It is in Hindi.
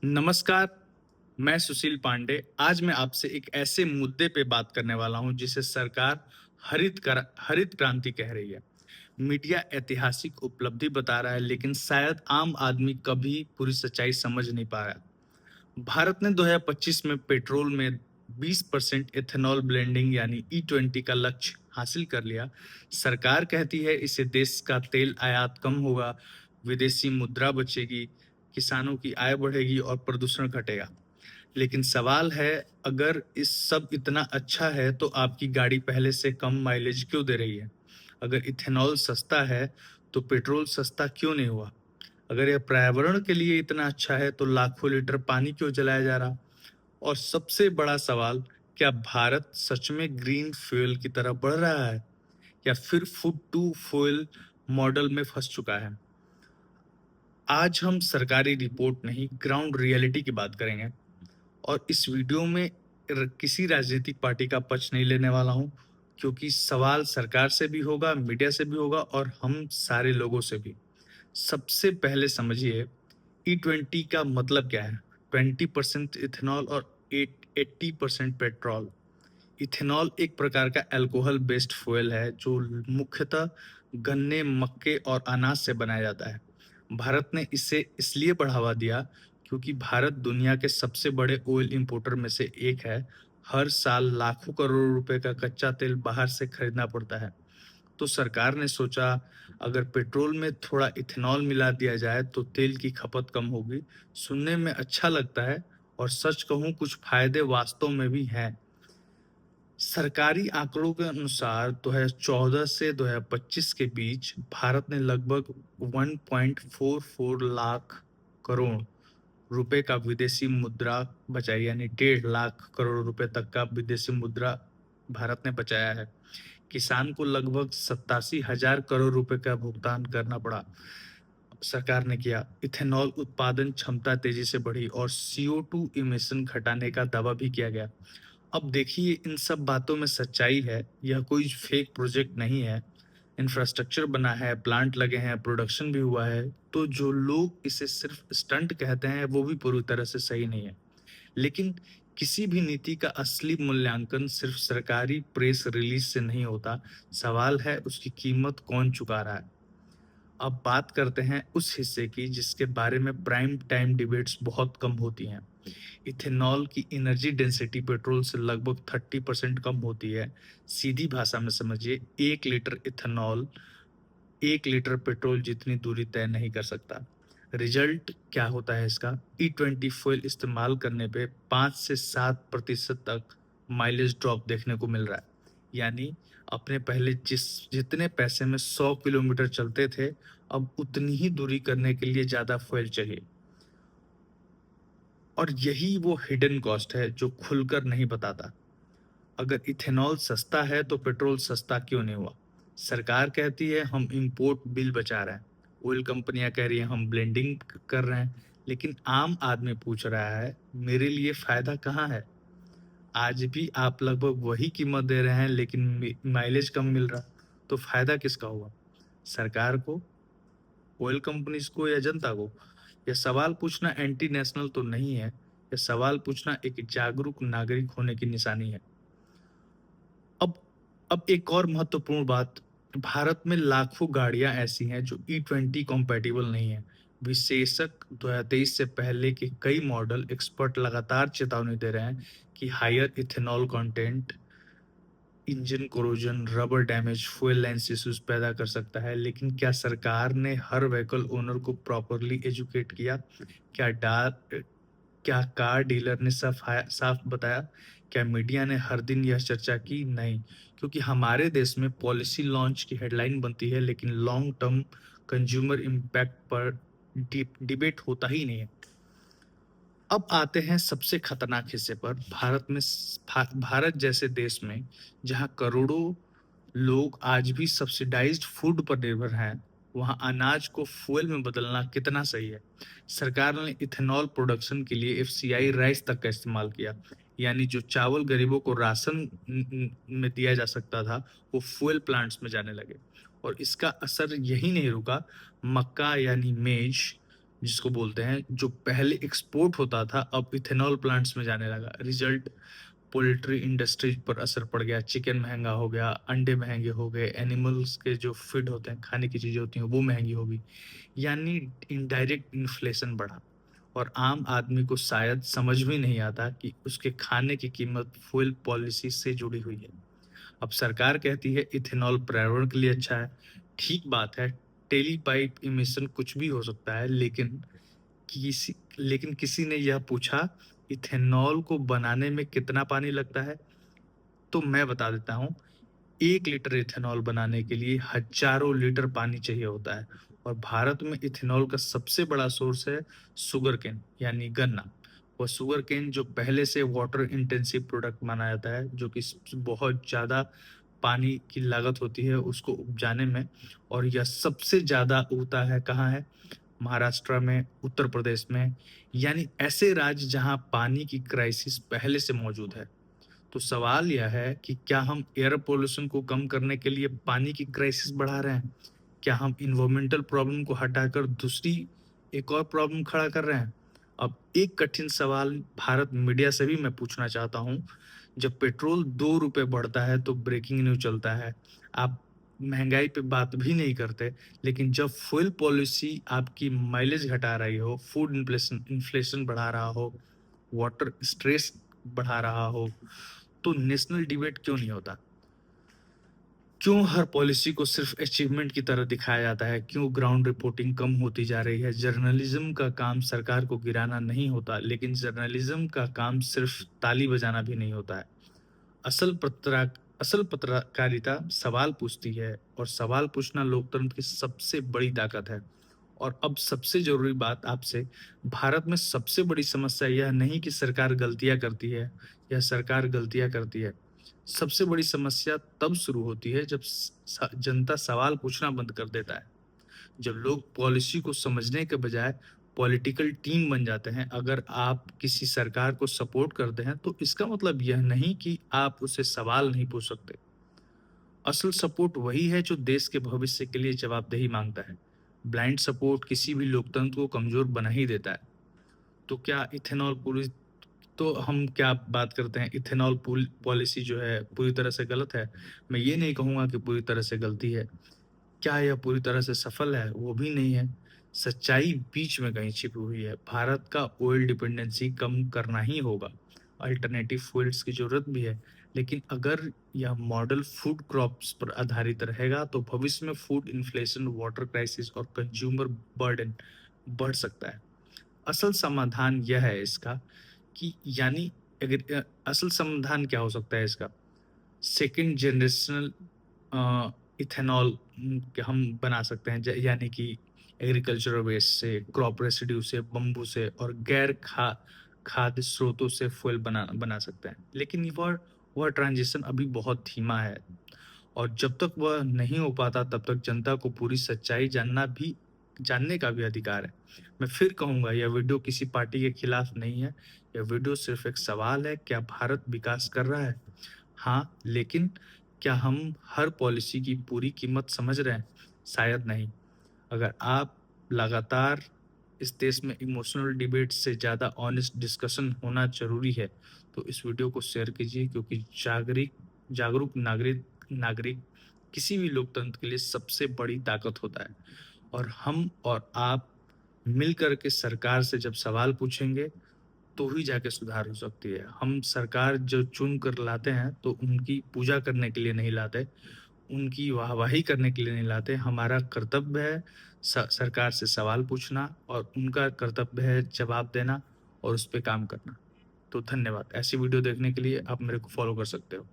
नमस्कार, मैं सुशील पांडे। आज मैं आपसे एक ऐसे मुद्दे पे बात करने वाला हूं जिसे सरकार हरित क्रांति कह रही है। मीडिया ऐतिहासिक उपलब्धि बता रहा है, लेकिन शायद आम आदमी कभी पूरी सच्चाई समझ नहीं पा रहा। भारत ने 2025 में पेट्रोल में 20% एथेनॉल ब्लेंडिंग यानी E20 का लक्ष्य हासिल कर लिया। सरकार कहती है इससे देश का तेल आयात कम होगा, विदेशी मुद्रा बचेगी, किसानों की आय बढ़ेगी और प्रदूषण घटेगा। लेकिन सवाल है, अगर इस सब इतना अच्छा है तो आपकी गाड़ी पहले से कम माइलेज क्यों दे रही है? अगर इथेनॉल सस्ता है तो पेट्रोल सस्ता क्यों नहीं हुआ? अगर यह पर्यावरण के लिए इतना अच्छा है तो लाखों लीटर पानी क्यों जलाया जा रहा? और सबसे बड़ा सवाल, क्या भारत सच में ग्रीन फ्यूल की तरफ बढ़ रहा है या फिर फूड टू फ्यूल मॉडल में फंस चुका है? आज हम सरकारी रिपोर्ट नहीं, ग्राउंड रियलिटी की बात करेंगे। और इस वीडियो में किसी राजनीतिक पार्टी का पक्ष नहीं लेने वाला हूं, क्योंकि सवाल सरकार से भी होगा, मीडिया से भी होगा और हम सारे लोगों से भी। सबसे पहले समझिए, E20 का मतलब क्या है? 20% इथेनॉल और 80% पेट्रोल। इथेनॉल एक प्रकार का अल्कोहल बेस्ड फ्यूल है जो मुख्यतः गन्ने, मक्के और अनाज से बनाया जाता है। भारत ने इसे इसलिए बढ़ावा दिया क्योंकि भारत दुनिया के सबसे बड़े ऑयल इंपोर्टर में से एक है। हर साल लाखों करोड़ रुपए का कच्चा तेल बाहर से खरीदना पड़ता है। तो सरकार ने सोचा, अगर पेट्रोल में थोड़ा इथेनॉल मिला दिया जाए तो तेल की खपत कम होगी। सुनने में अच्छा लगता है और सच कहूं, कुछ फायदे वास्तव में भी हैं। सरकारी आंकड़ों के अनुसार 2014 से 2025 के बीच भारत ने लगभग 1.44 लाख करोड़ रुपए का विदेशी मुद्रा बचाई, यानी 1.5 लाख करोड़ रुपए तक का विदेशी मुद्रा भारत ने बचाया है। किसान को लगभग 87,000 करोड़ रुपए का भुगतान करना पड़ा, सरकार ने किया। इथेनॉल उत्पादन क्षमता तेजी से बढ़ी और CO2 इमिशन घटाने का दावा भी किया गया। अब देखिए, इन सब बातों में सच्चाई है, यह कोई फेक प्रोजेक्ट नहीं है। इंफ्रास्ट्रक्चर बना है, प्लांट लगे हैं, प्रोडक्शन भी हुआ है। तो जो लोग इसे सिर्फ स्टंट कहते हैं वो भी पूरी तरह से सही नहीं है। लेकिन किसी भी नीति का असली मूल्यांकन सिर्फ सरकारी प्रेस रिलीज से नहीं होता। सवाल है, उसकी कीमत कौन चुका रहा है। अब बात करते हैं उस हिस्से की जिसके बारे में प्राइम टाइम डिबेट्स बहुत कम होती हैं। इथेनॉल की एनर्जी डेंसिटी पेट्रोल से लगभग 30% कम होती है। सीधी भाषा में समझिए, 1 लीटर इथेनॉल 1 लीटर पेट्रोल जितनी दूरी तय नहीं कर सकता। रिजल्ट क्या होता है इसका? E20 फ्यूल इस्तेमाल करने पे 5 से 7% तक माइलेज ड्रॉप देखने को मिल रहा है। यानी अपने पहले जितने पैसे में 100 किलोमीटर चलते थे, अब उतनी ही दूरी करने के लिए ज्यादा फ्यूल चाहिए। और यही वो हिडन कॉस्ट है जो खुलकर नहीं बताता। अगर इथेनॉल सस्ता है तो पेट्रोल सस्ता क्यों नहीं हुआ? सरकार कहती है हम इंपोर्ट बिल बचा रहे हैं, ऑयल कंपनियां कह रही हैं हम ब्लेंडिंग कर रहे हैं, लेकिन आम आदमी पूछ रहा है, मेरे लिए फायदा कहाँ है? आज भी आप लगभग वही कीमत दे रहे हैं, लेकिन माइलेज कम मिल रहा। तो फायदा किसका हुआ? सरकार को, ऑयल कंपनीज को या जनता को? यह सवाल पूछना एंटी नेशनल तो नहीं है, यह सवाल पूछना एक जागरूक नागरिक होने की निशानी है। अब अब एक और महत्वपूर्ण बात, भारत में लाखों गाड़ियां ऐसी हैं जो E20 कॉम्पैटिबल नहीं है। विशेषक 2023 से पहले के कई मॉडल एक्सपर्ट लगातार चेतावनी दे रहे हैं कि higher ethanol content engine corrosion, rubber damage, fuel lines issues पैदा कर सकता है। लेकिन क्या सरकार ने हर व्हीकल ओनर को प्रॉपरली एजुकेट किया? क्या डार क्या कार डीलर ने साफ बताया? क्या मीडिया ने हर दिन यह चर्चा की? नहीं, क्योंकि हमारे देश में पॉलिसी लॉन्च की हेडलाइन बनती है, लेकिन लॉन्ग टर्म कंज्यूमर इम्पैक्ट पर डिबेट होता ही नहीं है। अब आते हैं सबसे खतरनाक हिस्से पर। भारत जैसे देश में जहां करोड़ों लोग आज भी सब्सिडाइज्ड फूड पर निर्भर हैं, वहां अनाज को फ्यूल में बदलना कितना सही है? सरकार ने इथेनॉल प्रोडक्शन के लिए FCI राइस तक का इस्तेमाल किया, यानी जो चावल गरीबों को राशन में दिया जा सकता था, वो फ्यूल प्लांट्स में जाने लगे। और इसका असर यही नहीं रुका। मक्का यानी मेज जिसको बोलते हैं, जो पहले एक्सपोर्ट होता था अब इथेनॉल प्लांट्स में जाने लगा। रिजल्ट, पोल्ट्री इंडस्ट्रीज पर असर पड़ गया, चिकन महंगा हो गया, अंडे महंगे हो गए, एनिमल्स के जो फीड होते हैं, खाने की चीजें होती हैं, वो महंगी हो गई। यानी इनडायरेक्ट इन्फ्लेशन बढ़ा, और आम आदमी को शायद समझ भी नहीं आता कि उसके खाने की कीमत फ्यूल पॉलिसी से जुड़ी हुई है। अब सरकार कहती है इथेनॉल पर्यावरण के लिए अच्छा है। ठीक बात है, टेली पाइप इमिशन कुछ भी हो सकता है, लेकिन किसी ने यह पूछा इथेनॉल को बनाने में कितना पानी लगता है? तो मैं बता देता हूँ, 1 लीटर इथेनॉल बनाने के लिए हजारों लीटर पानी चाहिए होता है। और भारत में इथेनॉल का सबसे बड़ा सोर्स है शुगर केन, यानी गन्ना। वह शुगर केन जो पहले से वाटर इंटेंसिव प्रोडक्ट माना जाता है, जो कि बहुत ज़्यादा पानी की लागत होती है उसको उपजाने में। और यह सबसे ज़्यादा उगता है कहाँ है? महाराष्ट्र में, उत्तर प्रदेश में, यानी ऐसे राज्य जहाँ पानी की क्राइसिस पहले से मौजूद है। तो सवाल यह है कि क्या हम एयर पोल्यूशन को कम करने के लिए पानी की क्राइसिस बढ़ा रहे हैं? क्या हम इन्वायरमेंटल प्रॉब्लम को हटाकर दूसरी एक और प्रॉब्लम खड़ा कर रहे हैं? अब एक कठिन सवाल भारत मीडिया से भी मैं पूछना चाहता हूँ। जब पेट्रोल 2 रुपए बढ़ता है तो ब्रेकिंग न्यूज चलता है, आप महंगाई पे बात भी नहीं करते। लेकिन जब फ्यूल पॉलिसी आपकी माइलेज घटा रही हो, फूड इन्फ्लेशन इन्फ्लेशन बढ़ा रहा हो, वाटर स्ट्रेस बढ़ा रहा हो, तो नेशनल डिबेट क्यों नहीं होता? क्यों हर पॉलिसी को सिर्फ अचीवमेंट की तरह दिखाया जाता है? क्यों ग्राउंड रिपोर्टिंग कम होती जा रही है? जर्नलिज्म का काम सरकार को गिराना नहीं होता, लेकिन जर्नलिज्म का काम सिर्फ ताली बजाना भी नहीं होता है। असल पत्रकारिता सवाल पूछती है, और सवाल पूछना लोकतंत्र की सबसे बड़ी ताकत है। और अब सबसे जरूरी बात आपसे, भारत में सबसे बड़ी समस्या यह नहीं कि सरकार गलतियां करती है, या सरकार गलतियां करती है। सबसे बड़ी समस्या तब शुरू होती है जब जनता सवाल पूछना बंद कर देता है। जब लोग पॉलिसी को समझने के बजाय पॉलिटिकल टीम बन जाते हैं। अगर आप किसी सरकार को सपोर्ट करते हैं तो इसका मतलब यह नहीं कि आप उसे सवाल नहीं पूछ सकते। असल सपोर्ट वही है जो देश के भविष्य के लिए जवाबदेही मांगता है। ब्लाइंड सपोर्ट किसी भी लोकतंत्र को कमजोर बना ही देता है। तो क्या इथेनॉल पूरी तो हम क्या बात करते हैं, इथेनॉल पॉलिसी जो है पूरी तरह से गलत है? मैं ये नहीं कहूंगा कि पूरी तरह से गलती है। क्या यह पूरी तरह से सफल है? वो भी नहीं है। सच्चाई बीच में कहीं छिपी हुई है। भारत का ऑयल डिपेंडेंसी कम करना ही होगा। अल्टरनेटिव फ्यूल्स की जरूरत भी है, लेकिन अगर यह मॉडल फूड क्रॉप्स पर आधारित रहेगा तो भविष्य में फूड इन्फ्लेशन, वाटर क्राइसिस और कंज्यूमर बर्डन बढ़ सकता है। असल समाधान यह है इसका कि यानी अगर असल समाधान क्या हो सकता है इसका? सेकंड जनरेशनल इथेनॉल के हम बना सकते हैं, यानी कि एग्रीकल्चरल वेस्ट से, क्रॉप रेसिड्यू से, बम्बू से और गैर खाद्य स्रोतों से फ्यूल बना बना सकते हैं। लेकिन वह ट्रांजिशन अभी बहुत धीमा है, और जब तक वह नहीं हो पाता तब तक जनता को पूरी सच्चाई जानने का भी अधिकार है। मैं फिर कहूंगा, यह वीडियो किसी पार्टी के खिलाफ नहीं है। यह वीडियो सिर्फ एक सवाल है, क्या भारत विकास कर रहा है? हाँ, लेकिन क्या हम हर पॉलिसी की पूरी कीमत समझ रहे हैं? शायद नहीं। अगर आप लगातार इस देश में इमोशनल डिबेट से ज़्यादा ऑनेस्ट डिस्कशन होना जरूरी है, तो इस वीडियो को शेयर कीजिए, क्योंकि जागरूक नागरिक किसी भी लोकतंत्र के लिए सबसे बड़ी ताकत होता है। और हम और आप मिलकर के सरकार से जब सवाल पूछेंगे तो ही जाके सुधार हो सकती है। हम सरकार जो चुन कर लाते हैं तो उनकी पूजा करने के लिए नहीं लाते, उनकी वाहवाही करने के लिए नहीं लाते। हमारा कर्तव्य है सरकार से सवाल पूछना, और उनका कर्तव्य है जवाब देना और उस पे काम करना। तो धन्यवाद। ऐसी वीडियो देखने के लिए आप मेरे को फॉलो कर सकते हो।